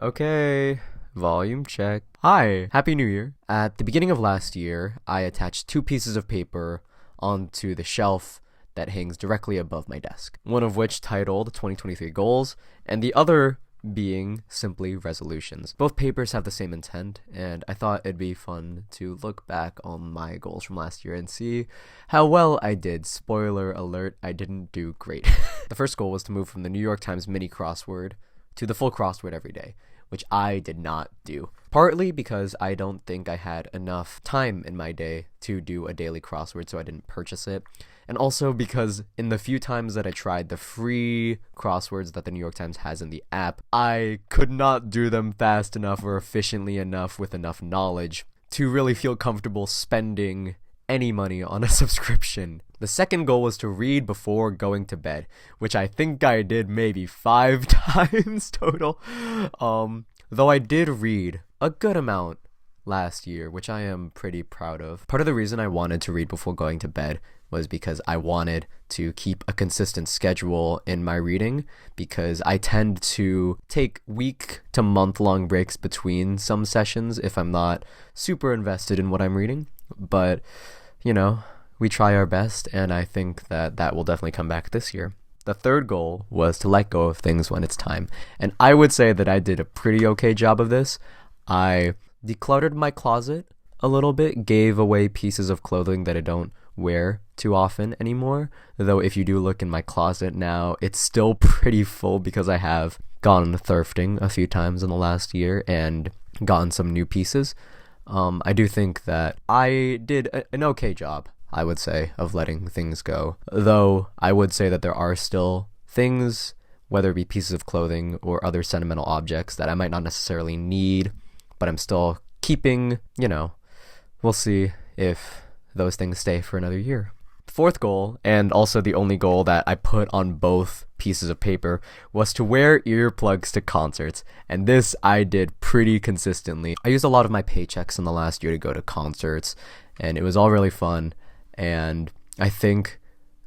Okay, volume check. Hi, Happy New Year. At the beginning of last year, I attached two pieces of paper onto the shelf that hangs directly above my desk. One of which titled 2023 Goals, and the other being simply resolutions. Both papers have the same intent, and I thought it'd be fun to look back on my goals from last year and see how well I did. Spoiler alert, I didn't do great. The first goal was to move from the New York Times mini crossword to the full crossword every day, which I did not do. Partly because I don't think I had enough time in my day to do a daily crossword, so I didn't purchase it. And also because in the few times that I tried the free crosswords that the New York Times has in the app, I could not do them fast enough or efficiently enough with enough knowledge to really feel comfortable spending any money on a subscription. The second goal was to read before going to bed, which I think I did maybe 5 times total. Though I did read a good amount last year, which I am pretty proud of. Part of the reason I wanted to read before going to bed was because I wanted to keep a consistent schedule in my reading, because I tend to take week to month long breaks between some sessions if I'm not super invested in what I'm reading. But, we try our best, and I think that will definitely come back this year. The third goal was to let go of things when it's time, and I would say that I did a pretty okay job of this. I decluttered my closet a little bit, gave away pieces of clothing that I don't wear too often anymore, though if you do look in my closet now, it's still pretty full because I have gone thrifting a few times in the last year and gotten some new pieces. I do think that I did an okay job, I would say, of letting things go. Though I would say that there are still things, whether it be pieces of clothing or other sentimental objects, that I might not necessarily need, but I'm still keeping, we'll see if those things stay for another year. Fourth goal, and also the only goal that I put on both pieces of paper, was to wear earplugs to concerts, and this I did pretty consistently. I used a lot of my paychecks in the last year to go to concerts, and it was all really fun, and I think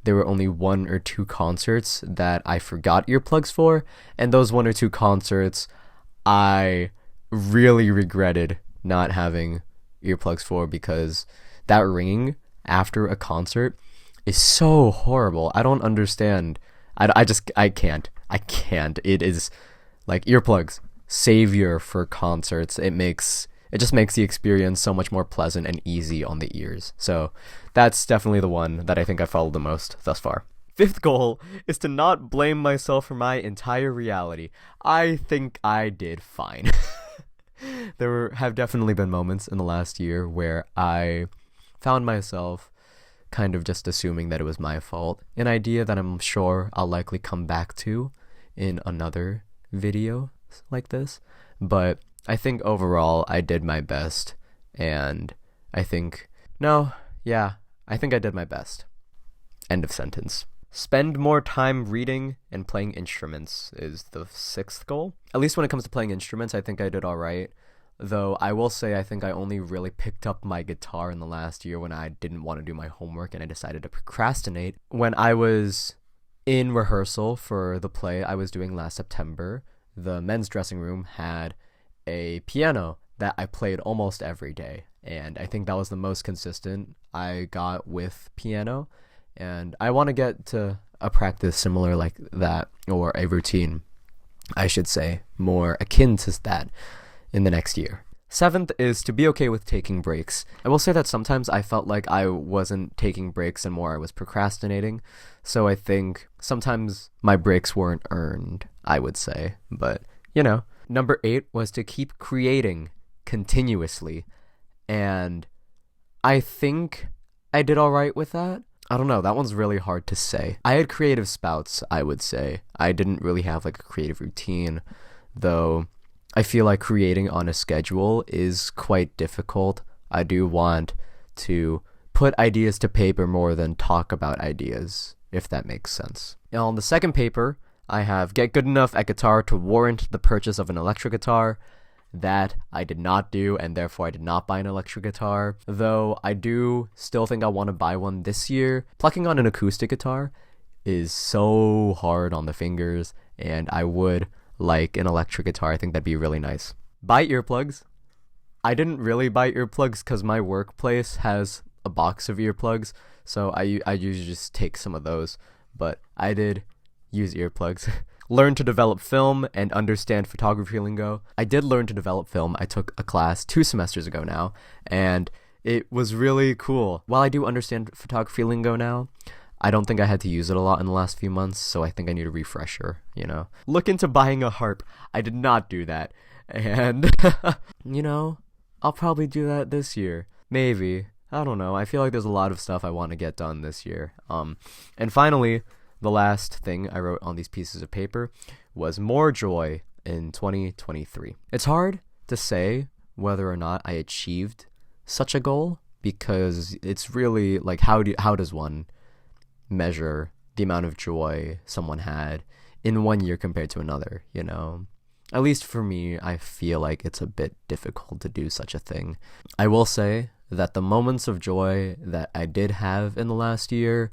there were only 1 or 2 concerts that I forgot earplugs for, and those 1 or 2 concerts I really regretted not having earplugs for, because that ringing after a concert is so horrible. I don't understand. I can't. It is like earplugs, savior for concerts. It just makes the experience so much more pleasant and easy on the ears. So that's definitely the one that I think I followed the most thus far. Fifth goal is to not blame myself for my entire reality. I think I did fine. Have definitely been moments in the last year where I found myself kind of just assuming that it was my fault. An idea that I'm sure I'll likely come back to in another video like this. But I think overall I did my best, and I think I did my best. End of sentence. Spend more time reading and playing instruments is the 6th goal. At least when it comes to playing instruments, I think I did alright. Though I will say I think I only really picked up my guitar in the last year when I didn't want to do my homework and I decided to procrastinate. When I was in rehearsal for the play I was doing last September, the men's dressing room had a piano that I played almost every day, and I think that was the most consistent I got with piano, and I want to get to a practice similar like that, or a routine, I should say, more akin to that in the next year. 7th is to be okay with taking breaks. I will say that sometimes I felt like I wasn't taking breaks and more I was procrastinating, so I think sometimes my breaks weren't earned, I would say, but Number 8 was to keep creating continuously, and I think I did alright with that. I don't know, that one's really hard to say. I had creative spouts, I would say. I didn't really have like a creative routine, though I feel like creating on a schedule is quite difficult. I do want to put ideas to paper more than talk about ideas, if that makes sense. Now, on the second paper, I have get good enough at guitar to warrant the purchase of an electric guitar. That I did not do, and therefore I did not buy an electric guitar, though I do still think I want to buy one this year. Plucking on an acoustic guitar is so hard on the fingers, and I would like an electric guitar. I think that'd be really nice. Buy earplugs. I didn't really buy earplugs because my workplace has a box of earplugs, so I usually just take some of those, but I did use earplugs. Learn to develop film and understand photography lingo. I did learn to develop film. I took a class 2 semesters ago now, and it was really cool. While I do understand photography lingo now, I don't think I had to use it a lot in the last few months, so I think I need a refresher, you know? Look into buying a harp. I did not do that. And, you know, I'll probably do that this year. Maybe. I don't know. I feel like there's a lot of stuff I want to get done this year. And finally, the last thing I wrote on these pieces of paper was more joy in 2023. It's hard to say whether or not I achieved such a goal, because it's really like, how does one measure the amount of joy someone had in one year compared to another, you know? At least for me, I feel like it's a bit difficult to do such a thing. I will say that the moments of joy that I did have in the last year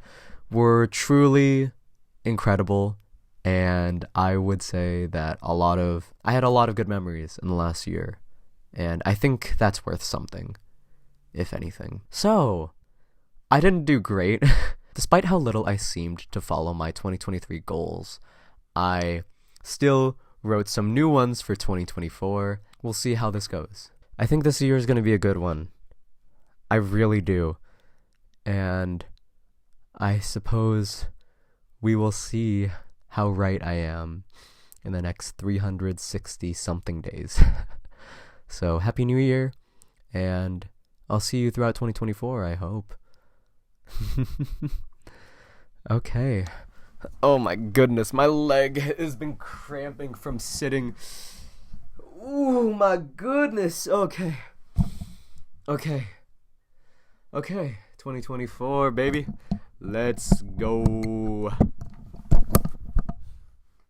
were truly incredible, and I would say that I had a lot of good memories in the last year, and I think that's worth something, if anything. So, I didn't do great. Despite how little I seemed to follow my 2023 goals, I still wrote some new ones for 2024. We'll see how this goes. I think this year is going to be a good one. I really do. And I suppose we will see how right I am in the next 360 something days. So, Happy New Year, and I'll see you throughout 2024, I hope. Okay. Oh my goodness, my leg has been cramping from sitting. Ooh, my goodness. Okay. 2024, baby. Let's go.